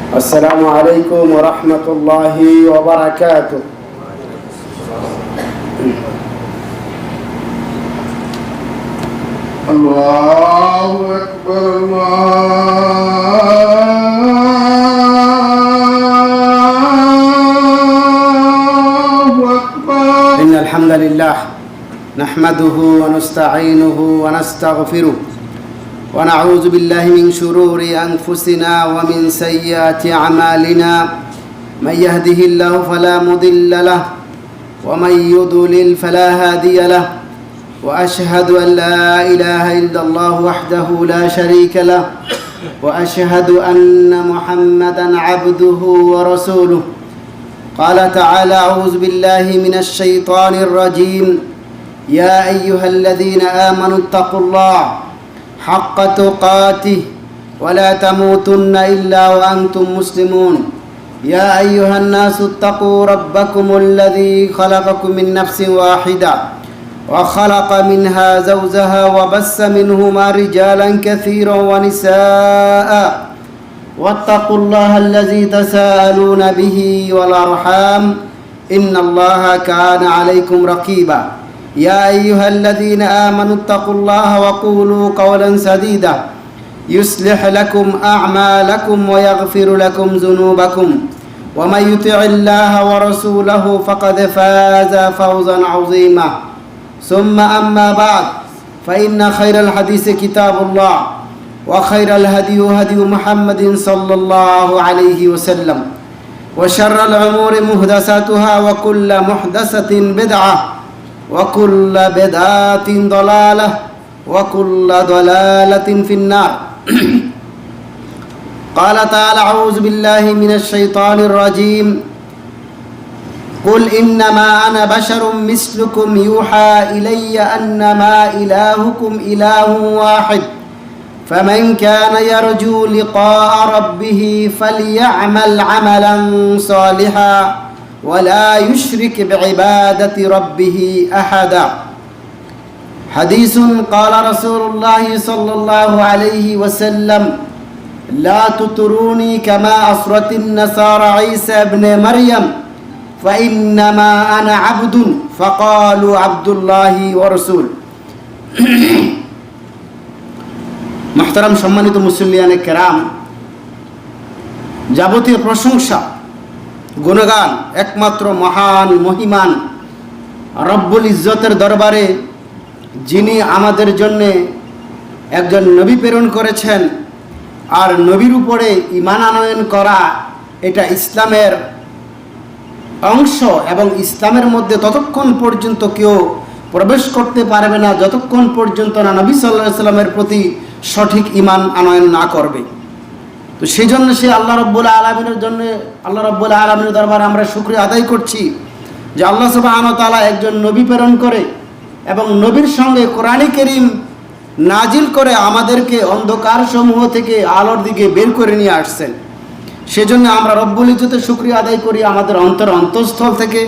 السلام عليكم ورحمة الله وبركاته. الله أكبر الله أكبر. إن الحمد لله نحمده ونستعينه ونستغفره ونعوذ بالله من شرور أنفسنا ومن سيئات أعمالنا. من يهده الله فلا مضل له ومن يضلل فلا هادي له. وأشهد أن لا إله إلا الله وحده لا شريك له وأشهد أن محمدا عبده ورسوله. قال تعالى: أعوذ بالله من الشيطان الرجيم. يا أيها الذين آمنوا اتقوا الله حق تقاته ولا تموتن إلا وأنتم مسلمون. يا أيها الناس اتقوا ربكم الذي خلقكم من نفس واحدة وخلق منها زوجها وبث منهما رجالا كثيرا ونساء واتقوا الله الذي تساءلون به والأرحام إن الله كان عليكم رقيبا. يا أيها الذين آمنوا اتقوا الله وقولوا قولا سديدا يصلح لكم أعمالكم ويغفر لكم ذنوبكم ومن يطع الله ورسوله فقد فاز فوزا عظيما. ثم أما بعد فإن خير الحديث كتاب الله وخير الهدي هدي محمد صلى الله عليه وسلم وشر الأمور محدثاتها وكل محدثة بدعة وكل بدعة ضلالة وكل ضلالة في النار. قال تعالى: أعوذ بالله من الشيطان الرجيم. قل إنما أنا بشر مثلكم يوحى إلي أنما إلهكم إله واحد فمن كان يرجو لقاء ربه فليعمل عملا صالحا ولا يشرك بعبادة ربه أحدا. حديث قال رسول الله صلى الله عليه وسلم: لا تطروني كما أصرت النصارى عيسى ابن مريم فإنما أنا عبد فقالوا عبد الله ورسول. محترم সম্মানিত মুসলিয়ানে কেরাম, যাবতীয় প্রশংসা গুণগান একমাত্র মহান মহিমান রব্বুল ইজ্জতের দরবারে, যিনি আমাদের জন্য একজন নবী প্রেরণ করেছেন। আর নবীর উপরে ঈমান আনয়ন করা এটা ইসলামের অংশ এবং ইসলামের মধ্যে ততক্ষণ পর্যন্ত কেউ প্রবেশ করতে পারবে না যতক্ষণ পর্যন্ত না নবী সাল্লাল্লাহু আলাইহি সাল্লামের প্রতি সঠিক ঈমান আনয়ন না করবে। তো সেই জন্য সে আল্লাহ রব্বুল আলামিনের জন্য আল্লাহ রব্বুল আলামিনের দরবারে আমরা শুকরিয়া আদায় করছি যে আল্লাহ সুবহানাহু ওয়া তাআলা একজন নবী প্রেরণ করে এবং নবীর সঙ্গে কোরআন কারীম নাজিল করে আমাদেরকে অন্ধকার সমূহ থেকে আলোর দিকে বের করে নিয়ে আসছেন। সেজন্য আমরা রব্বুল ইজ্জতের শুকরিয়া আদায় করি আমাদের অন্তঃস্থল থেকে,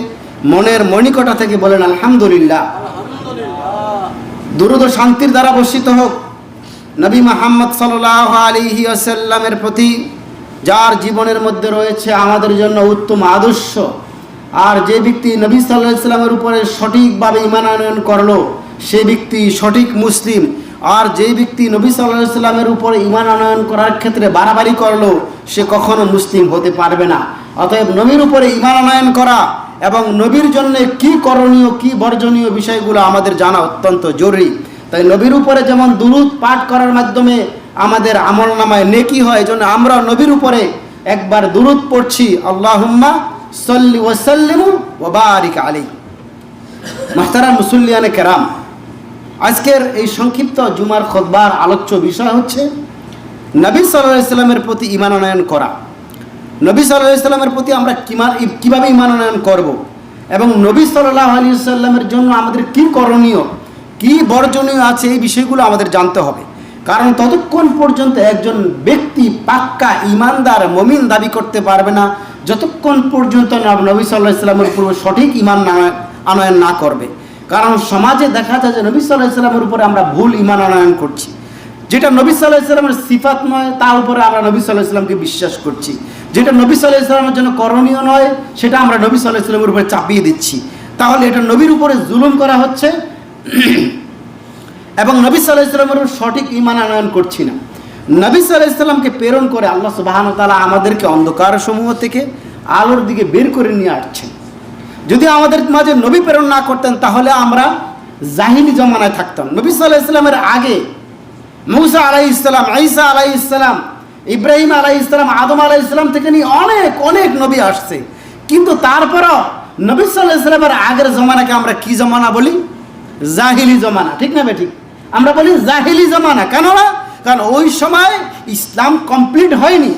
মনের মণিকটা থেকে বলেন আলহামদুলিল্লাহ। দুরূদ ও শান্তির দ্বারা বর্ষিত হোক নবী মুহাম্মদ সাল্লাল্লাহু আলাইহি ওয়াসাল্লামের প্রতি, যার জীবনের মধ্যে রয়েছে আমাদের জন্য উত্তম আদর্শ। আর যে ব্যক্তি নবী সাল্লাল্লাহু আলাইহি ওয়াসাল্লামের উপরে সঠিকভাবে ঈমান আনয়ন করলো সে ব্যক্তি সঠিক মুসলিম। আর যে ব্যক্তি নবী সাল্লাল্লাহু আলাইহি ওয়াসাল্লামের উপরে ঈমান আনয়ন করার ক্ষেত্রে বাড়াবাড়ি করলো সে কখনো মুসলিম হতে পারবে না। অতএব নবীর উপরে ঈমান আনয়ন করা এবং নবীর জন্য কি করণীয় কি বর্জনীয় বিষয়গুলো আমাদের জানা অত্যন্ত জরুরি। তাই নবীর উপরে যেমন দুরূদ পাঠ করার মাধ্যমে আমাদের আমলনামায় নেকি হয়, এজন্য আমরা নবীর উপরে একবার দুরূদ পড়ছি, আল্লাহুম্মা সাল্লি ওয়া সাল্লিম ওয়া বারিক আলাইহি। মুহতারাম মুসল্লিয়ানে কেরাম, আজকের এই সংক্ষিপ্ত জুমার খুতবার আলোচ্য বিষয় হচ্ছে নবী সাল্লাল্লাহু আলাইহি সাল্লামের প্রতি ঈমান আনয়ন করা। নবী সাল্লাল্লাহু আলাইহি সাল্লামের প্রতি আমরা কিভাবে ঈমান আনয়ন করব এবং নবী সাল্লাল্লাহু আলাইহি সাল্লামের জন্য আমাদের কি করণীয় কি বর্জনীয় আছে এই বিষয়গুলো আমাদের জানতে হবে। কারণ ততক্ষণ পর্যন্ত একজন ব্যক্তি পাক্কা ঈমানদার মুমিন দাবি করতে পারবে না যতক্ষণ পর্যন্ত নবী সাল্লাল্লাহু আলাইহি সাল্লামের উপর সঠিক ঈমান আনয়ন না করবে। কারণ সমাজে দেখা যায় যে নবী সাল্লাল্লাহু আলাইহি সাল্লামের উপরে আমরা ভুল ঈমান আনয়ন করছি। যেটা নবী সাল্লাল্লাহু আলাইহি ওয়াসাল্লামের সিফাত নয় তার উপরে আমরা নবী সাল্লাল্লাহু আলাইহি ওয়াসাল্লামকে বিশ্বাস করছি, যেটা নবী সাল্লাল্লাহু আলাইহি ওয়াসাল্লামের জন্য করণীয় নয় সেটা আমরা নবী সাল্লাল্লাহু আলাইহি ওয়াসাল্লামের উপরে চাপিয়ে দিচ্ছি, তাহলে এটা নবীর উপরে জুলুম করা হচ্ছে এবং নবী সাল্লাল্লাহু আলাইহি ওয়াসাল্লামের উপর সঠিক ঈমান আনয়ন করছি না। নবী সাল্লাল্লাহু আলাইহি ওয়াসাল্লামকে প্রেরণ করে আল্লাহ সুবহানাহু ওয়া তাআলা আমাদেরকে অন্ধকার সমূহ থেকে আলোর দিকে বের করে নিয়ে আসছেন। যদি আমাদের মাঝে নবী প্রেরণ না করতেন তাহলে আমরা জাহিলি জমানায় থাকতাম। নবী সাল্লাল্লাহু আলাইহি ওয়াসাল্লামের আগে মুসা আলাইহিস সালাম, ঈসা আলাইহিস সালাম, ইব্রাহিম আলাইহিস সালাম, আদম আলাইহিস সালাম থেকে নিয়ে অনেক অনেক নবী আসছে, কিন্তু তারপরও নবী সাল্লাল্লাহু আলাইহি ওয়াসাল্লামের আগের জমানাকে আমরা কি জমানা বলি? জাহিলি জমানা, ঠিক না বেঠিক? আমরা বলি জাহিলি জমানা। কেন না? কারণ ওই সময় ইসলাম কমপ্লিট হয়নি।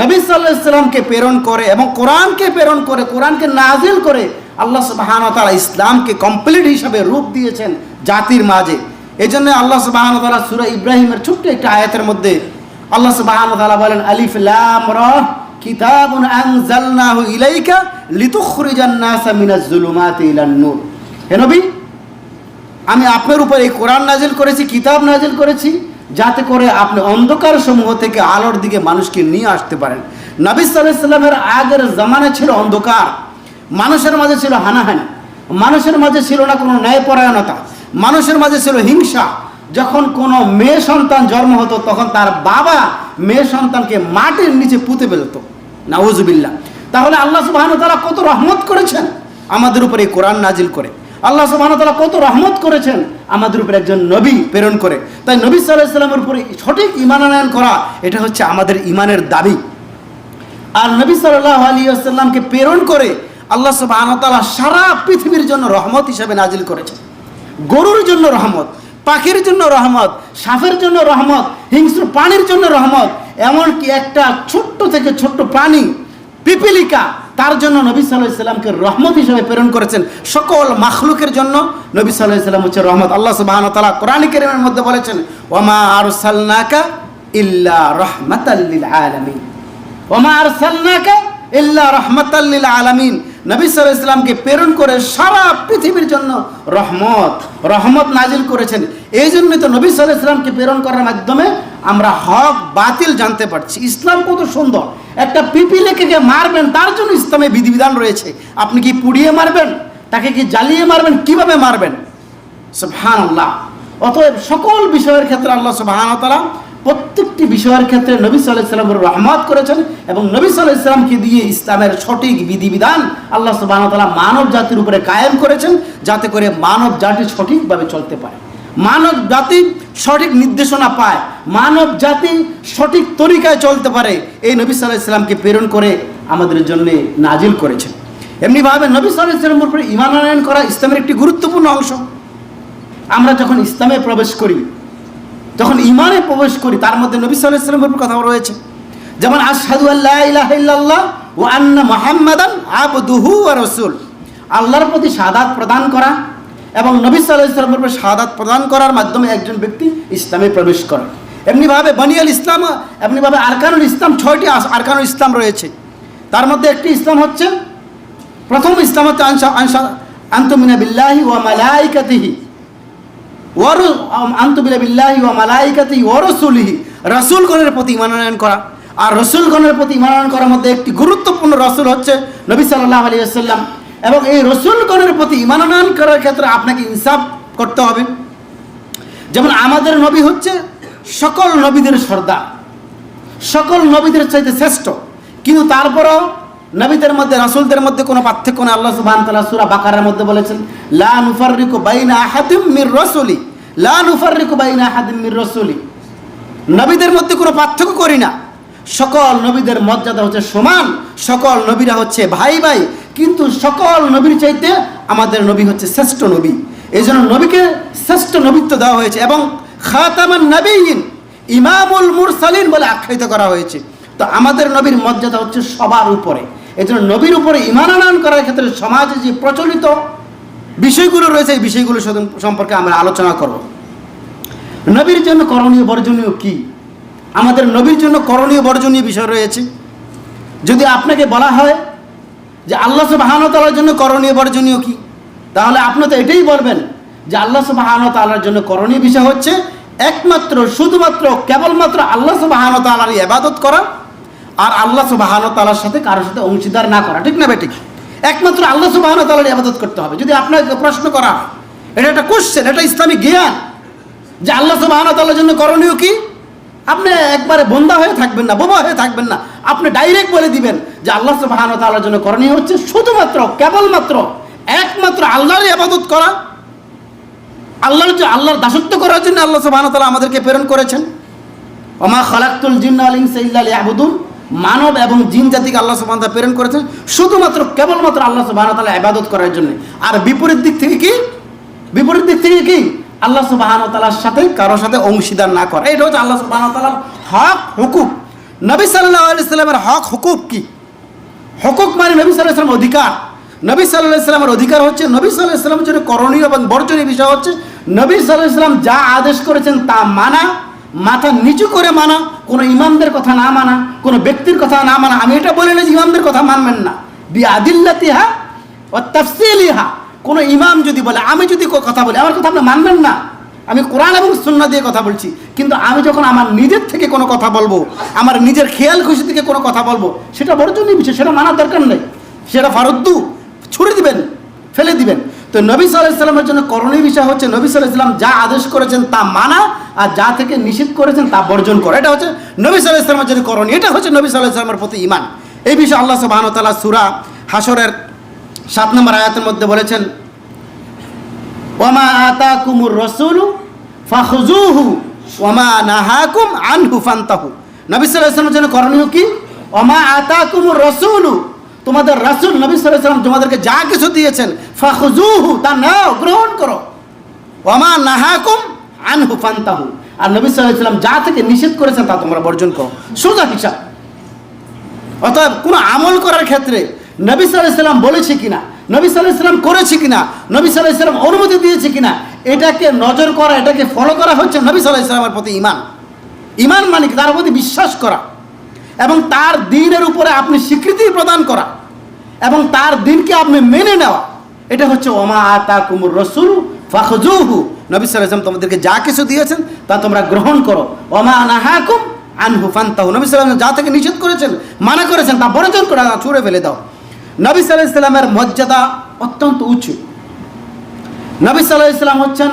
নবী সাল্লাল্লাহু আলাইহি ওয়াসাল্লামকে প্রেরণ করে এবং কোরআনকে প্রেরণ করে, কোরআনকে নাজিল করে আল্লাহ সুবহানাহু ওয়া তাআলা ইসলামকে কমপ্লিট হিসাবে রূপ দিয়েছেন জাতির মাঝে। এই জন্য আল্লাহ সুবহানাহু ওয়া তাআলা সূরা ইব্রাহিমের ছোট্ট একটা আয়াতের মধ্যে আল্লাহ সুবহানাহু ওয়া তাআলা বলেন, আলিফ লাম রা কিতাবুন আনজালনাহু ইলাইকা লিতুখরিজান নাসা মিনাজ জুলুমাতি ইলান নূর। হে নবী, আমি আপনার উপর এই কোরআন নাজিল করেছি, কিতাব নাজিল করেছি, যাতে করে আপনি অন্ধকার সমূহ থেকে আলোর দিকে মানুষকে নিয়ে আসতে পারেন। নবী সাল্লাল্লাহু আলাইহি ওয়াসাল্লামের আগের জামানা ছিল অন্ধকার, মানুষের মাঝে ছিল হানাহানি, মানুষের মাঝে ছিল না কোনো ন্যায়পরায়ণতা, মানুষের মাঝে ছিল হিংসা। যখন কোনো মেয়ে সন্তান জন্ম হতো তখন তার বাবা মেয়ে সন্তানকে মাটির নিচে পুঁতে ফেলত, নাউজুবিল্লাহ। তাহলে আল্লাহ সুবহানাহু ওয়া তাআলা কত রহমত করেছেন আমাদের উপরে এই কোরআন নাজিল করে। আল্লাহ সুবহানাহু ওয়া তাআলা কত রহমত করেছেন আমাদের উপরে একজন নবী প্রেরণ করে। তাই নবী সাল্লাল্লাহু আলাইহি ওয়াসাল্লামের উপরে সঠিক ঈমান আনয়ন করা এটা হচ্ছে আমাদের ঈমানের দাবি। আর নবী সাল্লাল্লাহু আলাইহি ওয়াসাল্লামকে প্রেরণ করে আল্লাহ সুবহানাহু ওয়া তাআলা সারা পৃথিবীর জন্য রহমত হিসেবে নাজিল করেছেন। গরুর জন্য রহমত, পাখির জন্য রহমত, সাপের জন্য রহমত, হিংস্র প্রাণীর জন্য রহমত, এমনকি একটা ছোট্ট থেকে ছোট্ট প্রাণী পিপিলিকা, তার জন্য নবী সাল্লাল্লাহু আলাইহি ওয়াসাল্লামকে রহমত হিসেবে প্রেরণ করেছেন। সকল মাখলুকের জন্য নবী সাল্লাল্লাহু আলাইহি ওয়াসাল্লাম হচ্ছে রহমত। আল্লাহ সুবহানাহু ওয়া তাআলা কোরআন কারীমের মধ্যে বলেছেন, ওয়ামা আরসালনাকা ইল্লা রাহমাতাল লিল আলামিন, ওয়ামা আরসালনাকা ইল্লা রাহমাতাল লিল আলামিন। নবী সাল্লাল্লাহু আলাইহি ওয়াসাল্লামকে প্রেরণ করে সারা পৃথিবীর জন্য রহমত নাজিল করেছেন। এই জন্যই তো নবী সাল্লাল্লাহু আলাইহি ওয়াসাল্লামকে প্রেরণ করার মাধ্যমে আমরা হক বাতিল জানতে পারছি। ইসলাম কত সুন্দর। একটা পিপিলিকাকে মারবেন তার জন্য ইসলামে বিধিবিধান রয়েছে। আপনি কি পুড়িয়ে মারবেন? তাকে কি জ্বালিয়ে মারবেন? কিভাবে মারবেন? সুবহানাল্লাহ। অতএব সকল বিষয়ের ক্ষেত্রে আল্লাহ সুবহানাহু ওয়া তাআলা প্রত্যেকটি বিষয়ের ক্ষেত্রে নবী সাল্লাল্লাহু আলাইহি ওয়াসাল্লামের রহমত করেছেন এবং নবী সাল্লাল্লাহু আলাইহি ওয়াসাল্লামকে দিয়ে ইসলামের সঠিক বিধিবিধান আল্লাহ সুবহানাহু ওয়া তাআলা মানব জাতির উপরে কায়েম করেছেন, যাতে করে মানব জাতি সঠিকভাবে চলতে পারে, মানব জাতি সঠিক নির্দেশনা পায়, মানব জাতি সঠিক তরিকায় চলতে পারে। এই নবী সাল্লাল্লাহু আলাইহি ওয়াসাল্লামকে প্রেরণ করে আমাদের জন্য নাজিল করেছেন। এমনিভাবে নবী সাল্লাল্লাহু আলাইহি ওয়াসাল্লামের উপরে ঈমান আনয়ন করা ইসলামের একটি গুরুত্বপূর্ণ অংশ। আমরা যখন ইসলামে প্রবেশ করি, যখন ঈমানে প্রবেশ করি, তার মধ্যে নবী সাল্লাল্লাহু আলাইহি ওয়াসাল্লামের উপর কথা রয়েছে। যেমন আশহাদু আল্লা ইলাহা ইল্লাল্লাহ ওয়া আন্না মুহাম্মাদান আবদুহু ওয়া রাসূল, আল্লাহর প্রতি শাহাদাত প্রদান করা এবং নবী সাল্লাল্লাহু আলাইহি ওয়াসাল্লামের উপর শাহাদাত প্রদান করার মাধ্যমে একজন ব্যক্তি ইসলামে প্রবেশ করে। এমনিভাবে বনিয়াল ইসলাম, এমনিভাবে আরকানুল ইসলাম, 6টি আরকানুল ইসলাম রয়েছে। তার মধ্যে একটি ইসলাম হচ্ছে, প্রথম ইসলাম হচ্ছে আনতুমিনা বিল্লাহি ওয়া মালাইকাতিহি রাসূলগণের প্রতি ঈমান আনয়ন করা। আর রাসূলগণের প্রতি ঈমান আনয়ন করার মধ্যে একটি গুরুত্বপূর্ণ রাসূল হচ্ছে নবী সাল্লাল্লাহু আলাইহি ওয়াসাল্লাম। এবং এই রাসূলগণের প্রতি ঈমান আনয়ন করার ক্ষেত্রে আপনাকে ইনসাফ করতে হবে। যেমন আমাদের নবী হচ্ছে সকল নবীদের সর্দার, সকল নবীদের চাইতে শ্রেষ্ঠ, কিন্তু তারপরও নবীদের মধ্যে, রাসূলদের মধ্যে কোনো পার্থক্য নেই। আল্লাহ সুবহানাহু ওয়া তাআলা সূরা বাকারার মধ্যে বলেছেন, লা নুফাররিকু বাইনা আহাদিম মির রাসূলি, লা নুফাররিকু বাইনা আহাদিম মির রাসূলি। নবীদের মধ্যে কোনো পার্থক্য করি না, সকল নবীদের মর্যাদা হচ্ছে সমান, সকল নবীরা হচ্ছে ভাই ভাই, কিন্তু সকল নবীর চাইতে আমাদের নবী হচ্ছে শ্রেষ্ঠ নবী। এই জন্য নবীকে শ্রেষ্ঠ নবিত্ব দেওয়া হয়েছে এবং খাতামান নবিয়্যিন, ইমামুল মুরসালিন বলে আখ্যায়িত করা হয়েছে। তো আমাদের নবীর মর্যাদা হচ্ছে সবার উপরে। এই জন্য নবীর উপরে ঈমান আনয়ন করার ক্ষেত্রে সমাজে যে প্রচলিত বিষয়গুলো রয়েছে, এই বিষয়গুলো সম্পর্কে আমরা আলোচনা করব। নবীর জন্য করণীয় বর্জনীয় কি? আমাদের নবীর জন্য করণীয় বর্জনীয় বিষয় রয়েছে। যদি আপনাকে বলা হয় যে আল্লাহ সুবহানাহু ওয়া তাআলার জন্য করণীয় বর্জনীয় কি, তাহলে আপনি তো এটাই বলবেন যে আল্লাহ সুবহানাহু ওয়া তাআলার জন্য করণীয় বিষয় হচ্ছে একমাত্র শুধুমাত্র কেবলমাত্র আল্লাহ সুবহানাহু ওয়া তাআলার ইবাদত করা, আর আল্লাহ সুবহানাহু ওয়া তাআলার সাথে কারোর সাথে অংশীদার না করা, ঠিক না বেঠিক? একমাত্র আল্লাহ সুবহানাহু ওয়া তাআলার ইবাদত করতে হবে। যদি আপনাকে প্রশ্ন করা হয়, এটা একটা কোশ্চেন, এটা ইসলামিক জ্ঞান, যে আল্লাহ সুবহানাহু ওয়া তাআলার জন্য করণীয় কি, আপনি একবারে বন্ধা হয়ে থাকবেন না, বোবা হয়ে থাকবেন না, আপনি ডাইরেক্ট বলে দিবেন যে আল্লাহ সুবহানাহু ওয়া তাআলার জন্য করণীয় হচ্ছে শুধুমাত্র কেবলমাত্র একমাত্র আল্লাহর ইবাদত করা, আল্লাহর দাসত্ব করার জন্য আল্লাহ সুবহানাহু ওয়া তাআলা আমাদেরকে প্রেরণ করেছেন। ওমা খালাকতুল জিন্না ওয়াল ইনসা ইল্লা লিয়াবুদুন, মানব এবং জিন জাতিকে আল্লাহ সুবহানাহু ওয়া তাআলা প্রেরণ করেছেন শুধুমাত্র কেবলমাত্র আল্লাহ সুবহানাহু ওয়া তাআলা ইবাদত করার জন্য। আর বিপরীত দিক থেকে কি আল্লাহ সুবহানাহু ওয়া তাআলার সাথে কারোর সাথে অংশীদার না করা। এটা হচ্ছে আল্লাহ সুবহানাহু ওয়া তাআলার হক হুকুক। নবী সাল্লাল্লাহু আলাইহি সাল্লামের হক হুকুক কি? হুকুক মানে নবী সাল্লাল্লাহু আলাইহি সাল্লামের অধিকার। নবী সাল্লাল্লাহু আলাইহি সাল্লামের অধিকার হচ্ছে নবী সাল্লাল্লাহু আলাইহি সাল্লামের জন্য করণীয় এবং বর্জনীয় বিষয় হচ্ছে নবী সাল্লাল্লাহু আলাইহি সাল্লাম যা আদেশ করেছেন তা মানা, মাথা নিচু করে মানা, কোনো ইমামদের কথা না মানা, কোনো ব্যক্তির কথা না মানা। আমি এটা বলি না যে ইমামদের কথা মানবেন না, বিআদিল্লাতিহা ওয়া তাফসীলিহা। কোনো ইমাম যদি বলে, আমি যদি কথা বলি, আমার কথা আপনি মানবেন না। আমি কোরআন এবং সুন্নাহ দিয়ে কথা বলছি, কিন্তু আমি যখন আমার নিজের থেকে কোনো কথা বলবো, আমার নিজের খেয়াল খুশি থেকে কোনো কথা বলবো, সেটা বর্জনীয় বিষয়, সেটা মানার দরকার নেই, সেটা ফারুদ্দু, ছুড়ে দিবেন, ফেলে দিবেন। তো নবী সাল্লাল্লাহু আলাইহি সাল্লামের জন্য করণীয় বিষয় হচ্ছে নবী সাল্লাল্লাহু আলাইহি সাল্লাম যা আদেশ করেছেন তা মানা, আর যা থেকে নিষেধ করেছেন তা বর্জন করা। এটা হচ্ছে নবী সাল্লাল্লাহু আলাইহি সাল্লামের জন্য করণীয়, এটা হচ্ছে নবী সাল্লাল্লাহু আলাইহি সাল্লামের প্রতি ঈমান। এই বিষয়ে আল্লাহ সুবহানাহু ওয়া তাআলা সূরা হাশরের 7 নম্বর আয়াতের মধ্যে বলেছেন, ওয়ামা আতাকুমুর রাসূলু ফাখুযুহু ওয়ামা নাহাকুম আনহু ফান্তাহু। নবী সাল্লাল্লাহু আলাইহি সাল্লামের জন্য করণীয় কি? ওয়ামা আতাকুমুর রাসূলু, তোমাদের রাসূল নবী সাল্লাল্লাহু আলাইহি সাল্লাম তোমাদেরকে যা কিছু দিয়েছেন, ফাখুযুহু, তা নাও, গ্রহণ করো, ওয়ামা নাহাকুম আনহু ফান্তাহু, আর নবী সাল্লাল্লাহু আলাইহি সাল্লাম যা থেকে নিষেধ করেছেন তা তোমরা বর্জন করো। সোজা হিসাব। অতএব কোনো আমল করার ক্ষেত্রে নবী সাল্লাল্লাহু আলাইহি সাল্লাম বলেছে কিনা, নবী সাল্লাল্লাহু আলাইহি সাল্লাম করেছে কিনা, নবী সাল্লাল্লাহু আলাইহি সাল্লাম অনুমতি দিয়েছে কিনা, এটাকে নজর করা, এটাকে ফলো করা হচ্ছে নবী সাল্লাল্লাহু আলাইহি সাল্লামের প্রতি ঈমান। ঈমান মানে কি? তার প্রতি বিশ্বাস করা এবং তার দ্বীনের উপরে আপনি স্বীকৃতি প্রদান করা এবং তার দ্বীনকে আপনি মেনে নেওয়া। এটা হচ্ছে ওমা আতাকুমুর রাসূলু ফাখুযুহু, নবী সাল্লাল্লাহু আলাইহি সাল্লাম তোমাদেরকে যা কিছু দিয়েছেন তা তোমরা গ্রহণ করো, ওমা নাহাকুম আনহু ফান্তাহু, নবী সাল্লাল্লাহু আলাইহি সাল্লাম যা থেকে নিষেধ করেছেন, মানা করেছেন, তা বর্জন করে ছুঁড়ে ফেলে দাও। নবী সাল্লাল্লাহু আলাইহি সাল্লামের মর্যাদা অত্যন্ত উঁচু। নবী সাল্লাল্লাহু আলাইহি সাল্লাম হচ্ছেন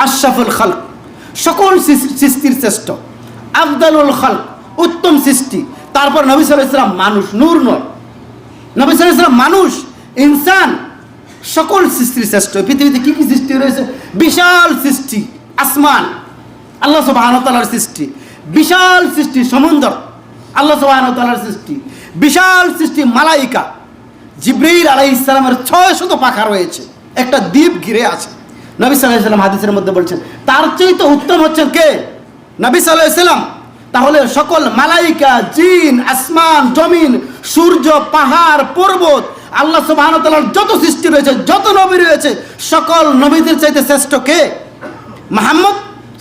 আশরাফুল খালক, সকল সৃষ্টির শ্রেষ্ঠ, আফদালুল খালক, উত্তম সৃষ্টি। তারপর নবী সাল্লাল্লাহু আলাইহি সাল্লাম মানুষ, নূর নয়। নবী সাল্লাল্লাহু আলাইহি সাল্লাম মানুষ, ইনসান, সকল সৃষ্টির শ্রেষ্ঠ। পৃথিবীতে কি কি সৃষ্টি রয়েছে? বিশাল সৃষ্টি, আসমান আল্লাহ সুবহানাহু ওয়া তাআলার সৃষ্টি, বিশাল সৃষ্টি সমুদ্র আল্লাহ সুবহানাহু ওয়া তাআলার সৃষ্টি, বিশাল সৃষ্টি মালাইকা, জিবরাইল আলাইহিস সালামের 600 পাখা রয়েছে, একটা দ্বীপ ঘিরে আছে। নবী সাল্লাল্লাহু আলাইহি সাল্লাম হাদিসের মধ্যে বলছেন তার চাইতে উত্তম হচ্ছেন কে? নবী সাল্লাল্লাহু আলাইহি সাল্লাম। তাহলে সকল মালাইকা, জিন, আসমান, জমিন, সূর্য, পাহাড়, পর্বত, আল্লাহ সুবহানাহু ওয়া তাআলার যত সৃষ্টি রয়েছে, যত নবী রয়েছে, সকল নবীদের চাইতে শ্রেষ্ঠ কে? মুহাম্মদ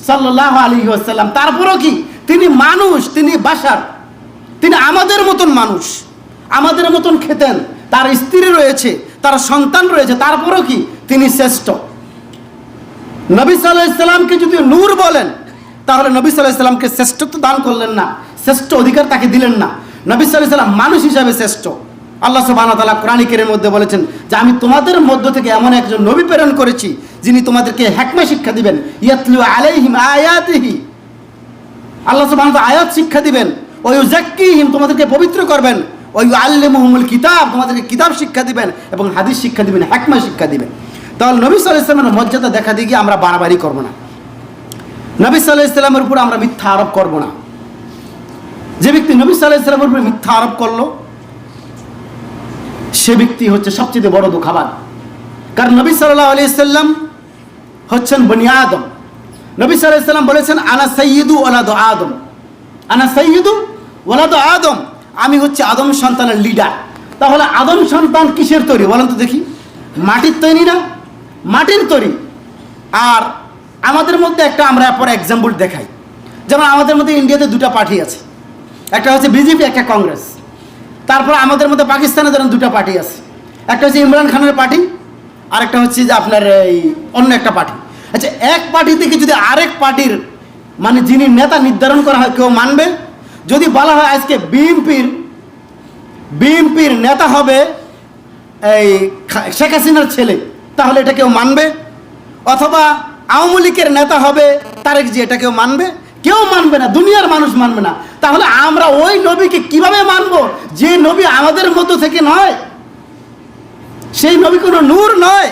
সাল্লাল্লাহু আলাইহি ওয়াসাল্লাম। তারপরও কি তিনি মানুষ, তিনি বাশার, তিনি আমাদের মতন মানুষ, আমাদের মতন খেতেন, তার স্ত্রী রয়েছে, তার সন্তান রয়েছে, তারপরও কি তিনি শ্রেষ্ঠ। নবী সাল্লাল্লাহু আলাইহি সাল্লামকে যদি নূর বলেন, তাহলে নবী সাল্লাল্লাহু আলাইহি সাল্লামকে শ্রেষ্ঠত্ব দান করলেন না, শ্রেষ্ঠ অধিকার তাকে দিলেন না। নবী সাল্লাল্লাহু আলাইহি সাল্লাম মানুষ হিসাবে শ্রেষ্ঠ। আল্লাহ সুবহানাহু ওয়া তাআলা কোরআন কারীমের মধ্যে বলেছেন যে আমি তোমাদের মধ্য থেকে এমন একজন নবী প্রেরণ করেছি যিনি তোমাদেরকে হিকমা শিক্ষা দিবেন, ইয়াতলু আলাইহিম আয়াতিহি, আল্লাহ সুবহানাহু ওয়া তাআলা আয়াত শিক্ষা দিবেন, ওয়া ইউযাক্কিহিম, তোমাদেরকে পবিত্র করবেন, ওয়া ইউআল্লিমুহুমুল কিতাব, তোমাদেরকে কিতাব শিক্ষা দিবেন এবং হাদিস শিক্ষা দিবেন, হিকমা শিক্ষা দিবেন। তাহলে নবী সাল্লাল্লাহু আলাইহি সাল্লামের মর্যাদা দেখা দিয়ে আমরা বাড়াবাড়ি করব না, নবী সাল্লাল্লাহু আলাইহি সাল্লামের উপর আমরা মিথ্যা আরোপ করব না। যে ব্যক্তি নবী সাল্লাল্লাহু আলাইহি সাল্লামের উপর মিথ্যা আরোপ করলো, সে ব্যক্তি হচ্ছে সবচেয়ে বড় দুঃখবান। কারণ নবী সাল্লাল্লাহু আলাইহি সাল্লাম হচ্ছেন বনি আদম। নবী সাল্লাল্লাহু আলাইহি সাল্লাম বলেছেন আনা সাইয়্যিদু ওয়ালাদু আদম, আনা সাইয়্যিদু ওয়ালাদু আদম, আমি হচ্ছে আদম সন্তানের লিডার। তাহলে আদম সন্তান কিসের তৈরি বলেন তো দেখি? মাটির তৈরি না? মাটির তৈরি। আর আমাদের মধ্যে একটা আমরা পরে এক্সাম্পল দেখাই, যেমন আমাদের মধ্যে ইন্ডিয়াতে দুটা পার্টি আছে, একটা হচ্ছে বিজেপি, একটা কংগ্রেস। তারপর আমাদের মধ্যে পাকিস্তানে ধরেন দুটা পার্টি আছে, একটা হচ্ছে ইমরান খানের পার্টি, আর একটা হচ্ছে যে আপনার এই অন্য একটা পার্টি। আচ্ছা, এক পার্টি থেকে যদি আরেক পার্টির মানে যিনি নেতা নির্ধারণ করা হয় কেউ মানবে? যদি বলা হয় আজকে বিএনপির নেতা হবে এই শেখ হাসিনার ছেলে, তাহলে এটা কেউ মানবে? অথবা আওয়ামী লীগের নেতা হবে তারেক জি, এটা কেউ মানবে? কেউ মানবে না, দুনিয়ার মানুষ মানবে না। তাহলে আমরা ওই নবীকে কিভাবে মানব যে নবী আমাদের মধ্য থেকে নয়? সেই নবী কোনো নূর নয়।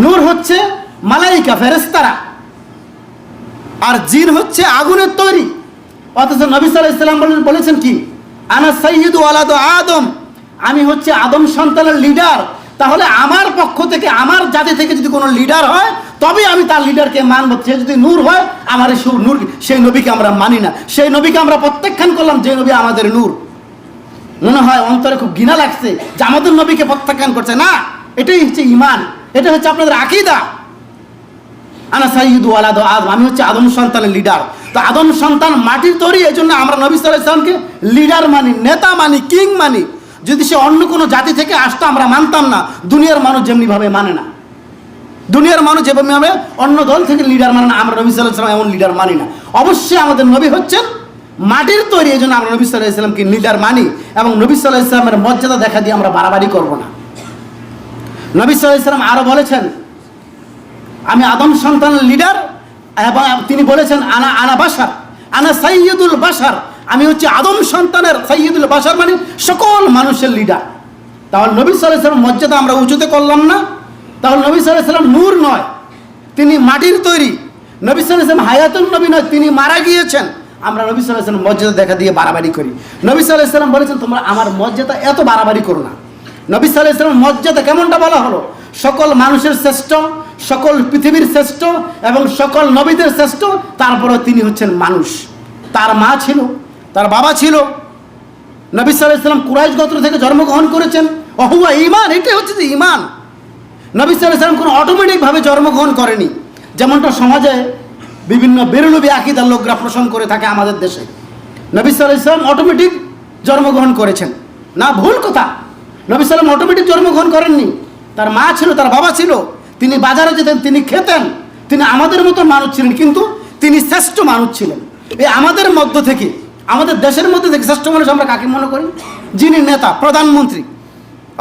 নূর হচ্ছে মালাইকা, ফেরেশতারা, আর জিন হচ্ছে আগুনের তৈরি। অথচ নবী সাল্লাল্লাহু আলাইহি ওয়াসাল্লাম বলেছেন কি, আনা সাইয়্যিদু ওয়ালাদ আদম, আমি হচ্ছে আদম সন্তানের লিডার। তাহলে আমার পক্ষ থেকে, আমার জাতি থেকে যদি কোনো লিডার হয় তবে আমি তার লিডারকে মানব। সে যদি নূর হয়, আমার নূর, সেই নবীকে আমরা মানি না, সেই নবীকে আমরা প্রত্যাখ্যান করলাম যে নবী আমাদের নূর। মনে হয় অন্তরে খুব ঘৃণা লাগছে যে আমাদের নবীকে প্রত্যাখ্যান করছে। না, এটাই হচ্ছে ঈমান, এটা হচ্ছে আপনাদের আকীদা। আনা সাইয়্যিদু ওয়ালাদ আদম, আমি হচ্ছে আদম সন্তানের লিডার। তো আদম সন্তান মাটির তৈরি, এই জন্য আমরা নবী সাল্লাল্লাহু আলাইহি ওয়াসাল্লামকে লিডার মানি, নেতা মানি, কিং মানি। যদি সে অন্য কোনো জাতি থেকে আসতো আমরা মানতাম না। দুনিয়ার মানুষ যেমনিভাবে মানে না, দুনিয়ার মানুষ যেভাবে অন্য দল থেকে লিডার মানে না, আমরা নবী সাল্লাল্লাহু আলাইহি ওয়াসাল্লাম এমন লিডার মানি না। অবশ্যই আমাদের নবী হচ্ছেন মাটির তৈরি, এই জন্য আমরা নবী সাল্লাল্লাহু আলাইহি ওয়াসাল্লামকে লিডার মানি এবং নবী সাল্লাল্লাহু আলাইহি ওয়াসাল্লামের মর্যাদা দেখা দিয়ে আমরা বাড়াবাড়ি করব না। নবী সাল্লাল্লাহু আলাইহি ওয়াসাল্লাম আরো বলেছেন, আমি আদম সন্তানের লিডার, এবং তিনি বলেছেন আনা বাশার, আনা সাইয়্যিদুল বাশার, আমি হচ্ছে আদম সন্তানের সাইয়্যিদুল বাশার, মানে সকল মানুষের লিডার। তাহলে নবী সাল্লাল্লাহু আলাইহি ওয়াসাল্লাম মর্যাদা আমরা উঁচুতে করলাম না? তাহলে নবী সাল্লাল্লাহু আলাইহি ওয়াসাল্লাম নূর নয়, তিনি মাটির তৈরি। নবী সাল্লাল্লাহু আলাইহি ওয়াসাল্লাম হায়াতুন নবী নয়, তিনি মারা গিয়েছেন। আমরা নবী সাল্লাল্লাহু আলাইহি ওয়াসাল্লাম মর্যাদা দেখা দিয়ে বাড়াবাড়ি করি। নবী সাল্লাল্লাহু আলাইহি ওয়াসাল্লাম বলেছেন, তোমরা আমার মর্যাদা এত বাড়াবাড়ি করো না। নবী সাল্লাল্লাহু আলাইহি ওয়াসাল্লাম মর্যাদা কেমনটা বলা হলো? সকল মানুষের শ্রেষ্ঠ, সকল পৃথিবীর শ্রেষ্ঠ এবং সকল নবীদের শ্রেষ্ঠ। তারপরে তিনি হচ্ছেন মানুষ। তার মা ছিল, তার বাবা ছিল। নবী সাল্লাল্লাহু আলাইহি ওয়াসাল্লাম কুরাইশ গোত্র থেকে জন্মগ্রহণ করেছেন। ওহুয়া ঈমান, এটাই হচ্ছে যে ঈমান। নবী সাল্লাল্লাহু আলাইহি ওয়াসাল্লাম কোনো অটোমেটিকভাবে জন্মগ্রহণ করেনি, যেমনটা সমাজে বিভিন্ন বেরলবি আকীদার লোকরা পোষণ করে থাকে আমাদের দেশে। নবী সাল্লাল্লাহু আলাইহি ওয়াসাল্লাম অটোমেটিক জন্মগ্রহণ করেছেন না, ভুল কথা। নবী সাল্লাল্লাহু আলাইহি ওয়াসাল্লাম অটোমেটিক জন্মগ্রহণ করেননি। তার মা ছিল, তার বাবা ছিল, তিনি বাজারে যেতেন, তিনি খেতেন, তিনি আমাদের মতো মানুষ ছিলেন, কিন্তু তিনি শ্রেষ্ঠ মানুষ ছিলেন। এই আমাদের মধ্য থেকে, আমাদের দেশের মধ্যে থেকে শ্রেষ্ঠ মানুষ আমরা কাকে মনে করি? যিনি নেতা, প্রধানমন্ত্রী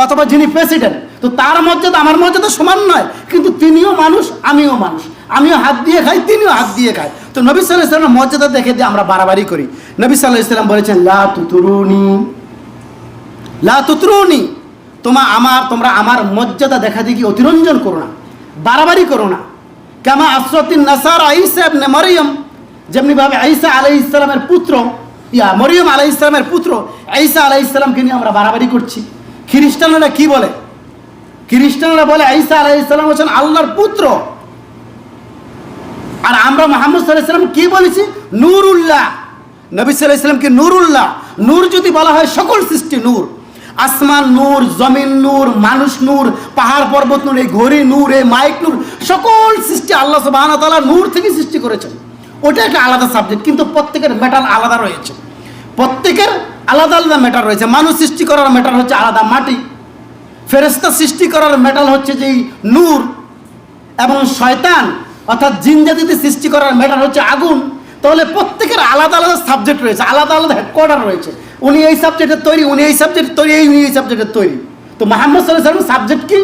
অথবা যিনি প্রেসিডেন্ট। তো তার মর্যাদা আমার মর্যাদা সমান নয়, কিন্তু তিনিও মানুষ, আমিও মানুষ। আমিও হাত দিয়ে খাই, তিনিও হাত দিয়ে খায়। তো নবী সাল্লাল্লাহু আলাইহি ওয়াসাল্লামের মর্যাদা দেখে দিয়ে আমরা বাড়াবাড়ি করি। নবী সাল্লাল্লাহু আলাইহি ওয়াসাল্লাম বলেছেন, লা তুতরুনি, তোমরা আমার মর্যাদা দেখা দেখি অতিরঞ্জন করো না, বাড়াবাড়ি করো না। কামা আসরাতিন নাসারা ঈসা ইবনে মারইয়াম, যেমনিভাবে ঈসা আলাইহিস সালামের পুত্র, মরিয়ম আলাইহিস সালামের পুত্র ঈসা আলাইহিস সালামকে নিয়ে আমরা বাড়াবাড়ি করছি। খ্রিস্টানরা কি বলে? খ্রিস্টানরা বলে ঈসা আলাইহিস সালাম হচ্ছেন আল্লাহর পুত্র। আর আমরা মুহাম্মদ সাল্লাল্লাহু আলাইহি ওয়াসাল্লাম কি বলেছি? নূরুল্লাহ। নবী সাল্লাল্লাহু আলাইহি ওয়াসাল্লামকে নূরুল্লাহ। নূর যদি বলা হয়, সকল সৃষ্টি নূর, আসমান নূর, জমিন নূর, মানুষ নূর, পাহাড় পর্বত নূর, এই ঘড়ি নূর, এই মাইক নূর, সকল সৃষ্টি আল্লাহ সুবহানাহু ওয়া তাআলা নূর থেকে সৃষ্টি করেছেন। ওটা একটা আলাদা সাবজেক্ট, কিন্তু প্রত্যেকের ম্যাটার আলাদা রয়েছে, প্রত্যেকের আলাদা আলাদা ম্যাটার রয়েছে। মানুষ সৃষ্টি করার ম্যাটার হচ্ছে আলাদা মাটি, ফেরেশতা সৃষ্টি করার ম্যাটার হচ্ছে যে নূর, এবং শয়তান অর্থাৎ জিন জাতিতে সৃষ্টি করার ম্যাটার হচ্ছে আগুন। তাহলে প্রত্যেকের আলাদা আলাদা সাবজেক্ট রয়েছে, আলাদা আলাদা হেডকোয়ার্টার রয়েছে। উনি এই সাবজেক্টের তৈরি, উনি এই সাবজেক্টের তৈরি, উনি এই সাবজেক্টের তৈরি। তো মুহাম্মদ সাল্লাল্লাহু আলাইহি ওয়াসাল্লামের সাবজেক্ট কি?